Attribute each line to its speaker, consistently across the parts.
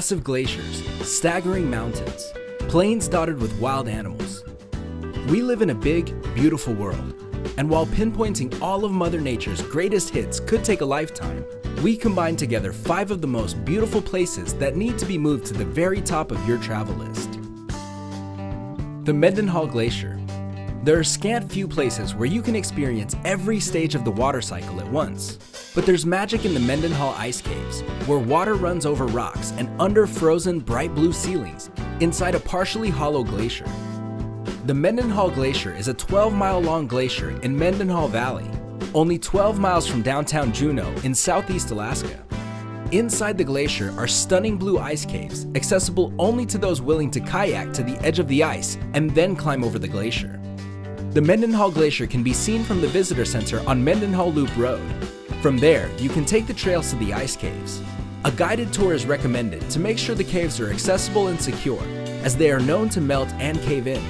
Speaker 1: massive glaciers, staggering mountains, plains dotted with wild animals. We live in a big, beautiful world, and while pinpointing all of Mother Nature's greatest hits could take a lifetime, we combine together 5 of the most beautiful places that need to be moved to the very top of your travel list. The Mendenhall Glacier. There are scant few places where you can experience every stage of the water cycle at once. But there's magic in the Mendenhall ice caves, where water runs over rocks and under frozen bright blue ceilings inside a partially hollow glacier. The Mendenhall Glacier is a 12-mile-long glacier in Mendenhall Valley, only 12 miles from downtown Juneau in southeast Alaska. Inside the glacier are stunning blue ice caves, accessible only to those willing to kayak to the edge of the ice and then climb over the glacier. The Mendenhall Glacier can be seen from the visitor center on Mendenhall Loop Road. From there, you can take the trails to the ice caves. A guided tour is recommended to make sure the caves are accessible and secure, as they are known to melt and cave in.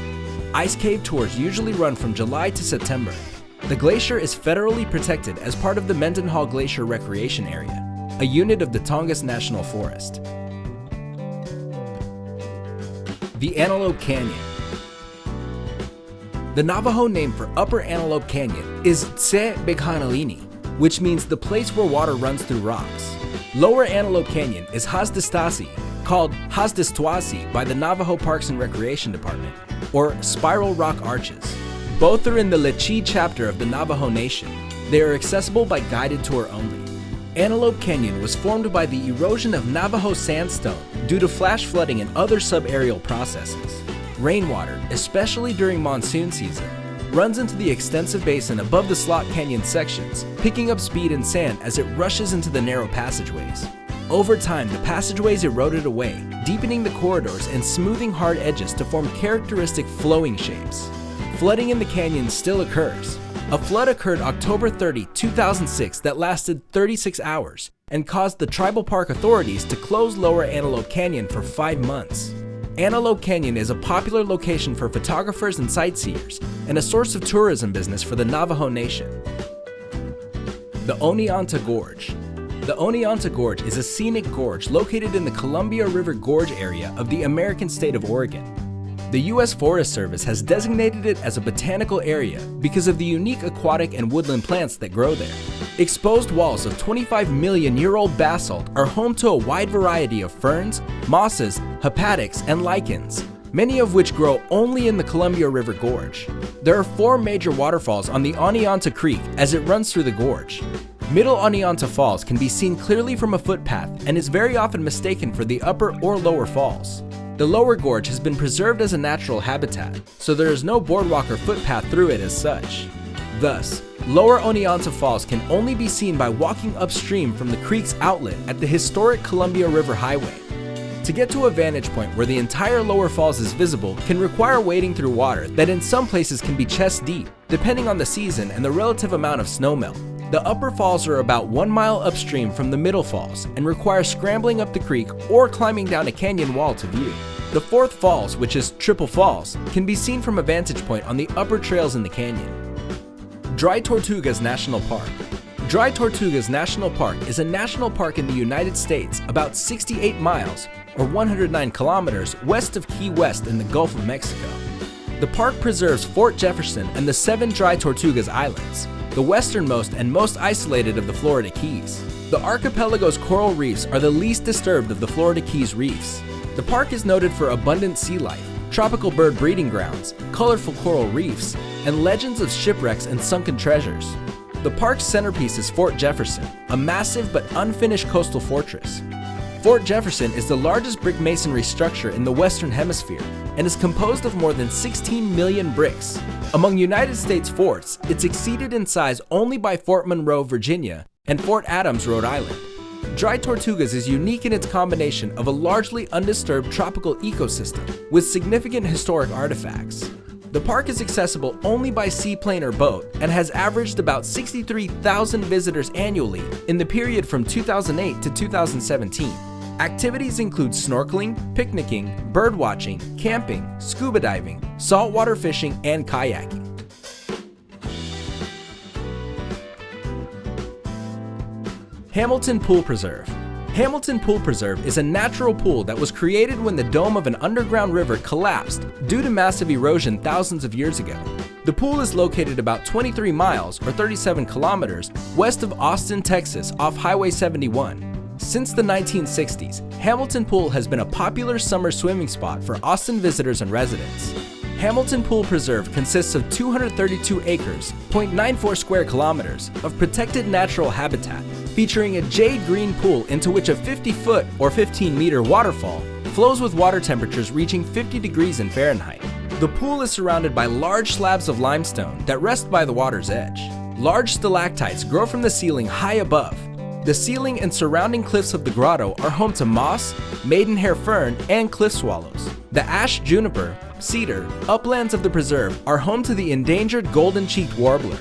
Speaker 1: Ice cave tours usually run from July to September. The glacier is federally protected as part of the Mendenhall Glacier Recreation Area, a unit of the Tongass National Forest. The Antelope Canyon. The Navajo name for Upper Antelope Canyon is Tse Bekanalini, which means the place where water runs through rocks. Lower Antelope Canyon is Hasdestasi, called Hasdestwasi by the Navajo Parks and Recreation Department, or Spiral Rock Arches. Both are in the Lechi chapter of the Navajo Nation. They are accessible by guided tour only. Antelope Canyon was formed by the erosion of Navajo sandstone due to flash flooding and other subaerial processes. Rainwater, especially during monsoon season, runs into the extensive basin above the Slot Canyon sections, picking up speed and sand as it rushes into the narrow passageways. Over time, the passageways eroded away, deepening the corridors and smoothing hard edges to form characteristic flowing shapes. Flooding in the canyon still occurs. A flood occurred October 30, 2006 that lasted 36 hours and caused the tribal park authorities to close Lower Antelope Canyon for 5 months. Antelope Canyon is a popular location for photographers and sightseers, and a source of tourism business for the Navajo Nation. The Oneonta Gorge. The Oneonta Gorge is a scenic gorge located in the Columbia River Gorge area of the American state of Oregon. The U.S. Forest Service has designated it as a botanical area because of the unique aquatic and woodland plants that grow there. Exposed walls of 25-million-year-old basalt are home to a wide variety of ferns, mosses, hepatics, and lichens, many of which grow only in the Columbia River Gorge. There are 4 major waterfalls on the Oneonta Creek as it runs through the gorge. Middle Oneonta Falls can be seen clearly from a footpath and is very often mistaken for the upper or lower falls. The lower gorge has been preserved as a natural habitat, so there is no boardwalk or footpath through it as such. Thus, Lower Oneonta Falls can only be seen by walking upstream from the creek's outlet at the historic Columbia River Highway. To get to a vantage point where the entire lower falls is visible can require wading through water that in some places can be chest deep, depending on the season and the relative amount of snowmelt. The upper falls are about 1 mile upstream from the middle falls and require scrambling up the creek or climbing down a canyon wall to view. The 4th falls, which is Triple Falls, can be seen from a vantage point on the upper trails in the canyon. Dry Tortugas National Park. Dry Tortugas National Park is a national park in the United States about 68 miles or 109 kilometers west of Key West in the Gulf of Mexico. The park preserves Fort Jefferson and the 7 Dry Tortugas Islands, the westernmost and most isolated of the Florida Keys. The archipelago's coral reefs are the least disturbed of the Florida Keys reefs. The park is noted for abundant sea life, tropical bird breeding grounds, colorful coral reefs, and legends of shipwrecks and sunken treasures. The park's centerpiece is Fort Jefferson, a massive but unfinished coastal fortress. Fort Jefferson is the largest brick masonry structure in the Western Hemisphere and is composed of more than 16 million bricks. Among United States forts, it's exceeded in size only by Fort Monroe, Virginia, and Fort Adams, Rhode Island. Dry Tortugas is unique in its combination of a largely undisturbed tropical ecosystem with significant historic artifacts. The park is accessible only by seaplane or boat and has averaged about 63,000 visitors annually in the period from 2008 to 2017. Activities include snorkeling, picnicking, birdwatching, camping, scuba diving, saltwater fishing, and kayaking. Hamilton Pool Preserve. Hamilton Pool Preserve is a natural pool that was created when the dome of an underground river collapsed due to massive erosion thousands of years ago. The pool is located about 23 miles or 37 kilometers west of Austin, Texas, off Highway 71. Since the 1960s, Hamilton Pool has been a popular summer swimming spot for Austin visitors and residents. Hamilton Pool Preserve consists of 232 acres, 0.94 square kilometers, of protected natural habitat, featuring a jade green pool into which a 50-foot or 15-meter waterfall flows with water temperatures reaching 50 degrees in Fahrenheit. The pool is surrounded by large slabs of limestone that rest by the water's edge. Large stalactites grow from the ceiling high above. The ceiling and surrounding cliffs of the grotto are home to moss, maidenhair fern, and cliff swallows. The ash juniper, cedar, uplands of the preserve are home to the endangered golden-cheeked warbler.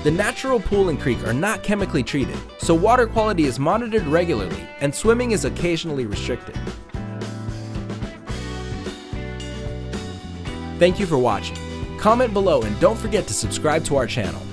Speaker 1: The natural pool and creek are not chemically treated, so water quality is monitored regularly and swimming is occasionally restricted. Thank you for watching. Comment below and don't forget to subscribe to our channel.